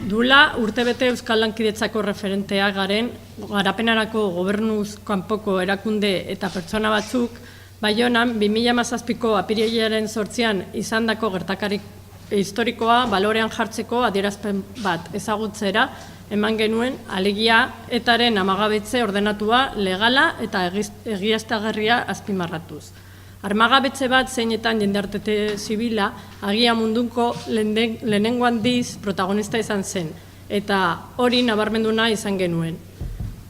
Duela urtebete Euskal Lankidetzako referentea garen, garapenarako gobernuz kanpoko erakunde eta pertsona batzuk, Baionan 2017ko apirilaren 8an izandako gertakari historikoa balorean jartzeko adierazpen bat ezagutzera eman genuen, alegia etaren amagabetze ordenatua, legala eta egiaztagarria azpimarratuz. Armagabetze bat zeinetan jendarte zibila agia munduko lehenengo handiz protagonista izan zen, eta hori nabarmenduna izan genuen.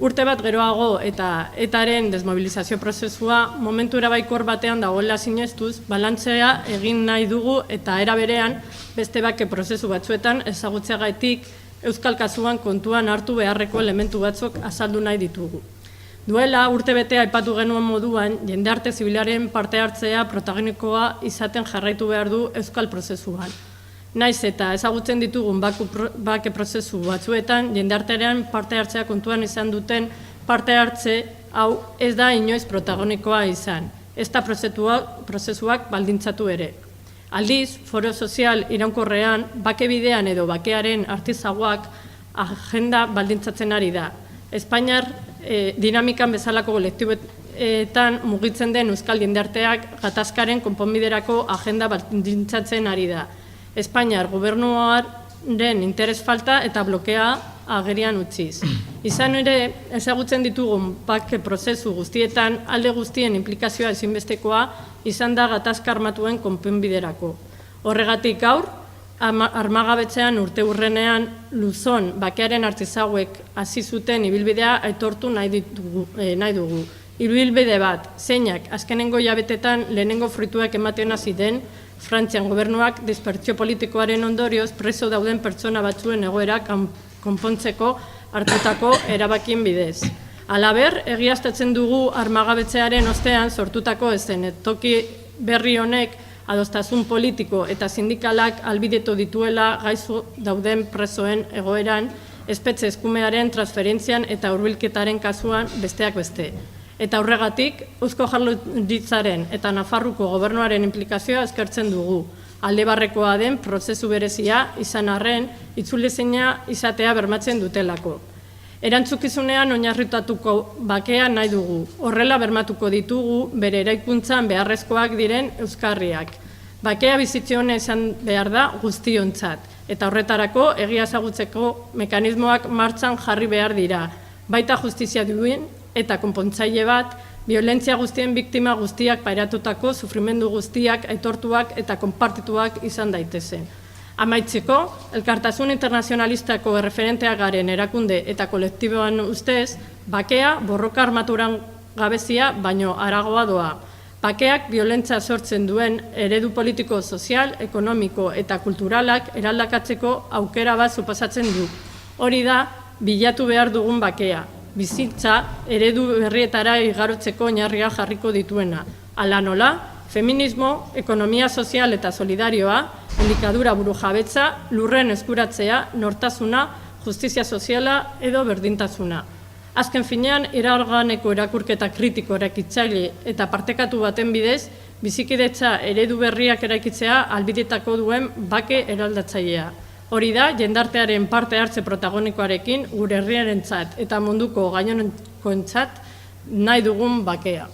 Urte bat geroago eta etaren desmobilizazio prozesua momentura baikor batean dagoela sinestuz, balantzea egin nahi dugu eta era berean beste bake prozesu batzuetan ezagutzeagatik Euskal kasuan kontuan hartu beharreko elementu batzuk azaldu nahi ditugu. Duela urtebete aipatu genuen moduan, jendarte zibilaren parte hartzea protagonikoa izaten jarraitu behar du Euskal prozesuan. Naiz eta ezagutzen ditugun bake prozesu batzuetan, jendartearen parte hartzea kontuan izan duten parte hartze hau ez da inoiz protagonikoa izan, ez da prozesuak baldintzatu ere. Aldiz, foro sozial iraunkorrean, bake bidean edo bakearen artizagoak agenda baldintzatzen ari da. Espainiar dinamikan bezalako kolektiboetan mugitzen den Euskal jendarteak gatazkaren konponbiderako agenda baldintzatzen ari da. Espainiar gobernuaren interes falta eta blokea agerian utziz. Izan ere, ezagutzen ditugun bake prozesu guztietan alde guztien implikazioa ezinbestekoa izan da gatazka armatuen konponbiderako. Horregatik gaur, armagabetzean urteurrenean Luzon bakearen artizauek hasi zuten ibilbidea aitortu nahi dugu. Ibilbide bat, zeinak azkenengo jabetetan lehenengo fruituak ematen hasi den, Frantzian gobernuak dispertsio politikoaren ondorioz preso dauden pertsona batzuen egoera konpontzeko hartutako erabakien bidez. Halaber, egiaztatzen dugu armagabetzearen ostean sortutako toki berri honek adostasun politiko eta sindikalak albidetu dituela gaixo dauden presoen egoeran, espetxe eskumearen transferentzian eta hurbilketaren kasuan besteak beste. Eta horregatik, Eusko Jaurlaritzaren eta Nafarroako gobernuaren implikazioa eskertzen dugu. Aldebarrekoa den prozesu berezia izan arren, itzulezina izatea bermatzen dutelako. Erantzukizunean oinarritatuko bakea nahi dugu. Horrela bermatuko ditugu bere eraikuntzan beharrezkoak diren euskarriak. Bakea bizitzioa izan behar da guztiontzat, eta horretarako egia ezagutzeko mekanismoak martxan jarri behar dira. Baita justizia duen eta konpontzaile bat, biolentzia guztien biktima guztiak pairatutako sufrimendu guztiak aitortuak eta konpartituak izan daitezen. Amaitzeko, elkartasun internazionalistako erreferenteak garen erakunde eta kolektiboan ustez, bakea borroka armaturan gabezia baino haragoa doa. Bakeak biolentzia sortzen duen eredu politiko, sozial, ekonomiko eta kulturalak eraldakatzeko aukera bat suposatzen du. Hori da, bilatu behar dugun bakea. Bizitza eredu berrietara igarotzeko oinarria jarriko dituena. Hala nola, feminismo, ekonomia sozial eta solidarioa, elikadura burujabetza, lurren eskuratzea, nortasuna, justizia soziala edo berdintasuna. Azken finean, iraganeko erakurketa kritiko eraikitzaile eta partekatu baten bidez, bizikidetza eredu berriak eraikitzea albidetako duen bake eraldatzailea. Hori da, jendartearen parte hartze protagonikoarekin gure herriarentzat eta munduko gainonentzat nahi dugun bakea.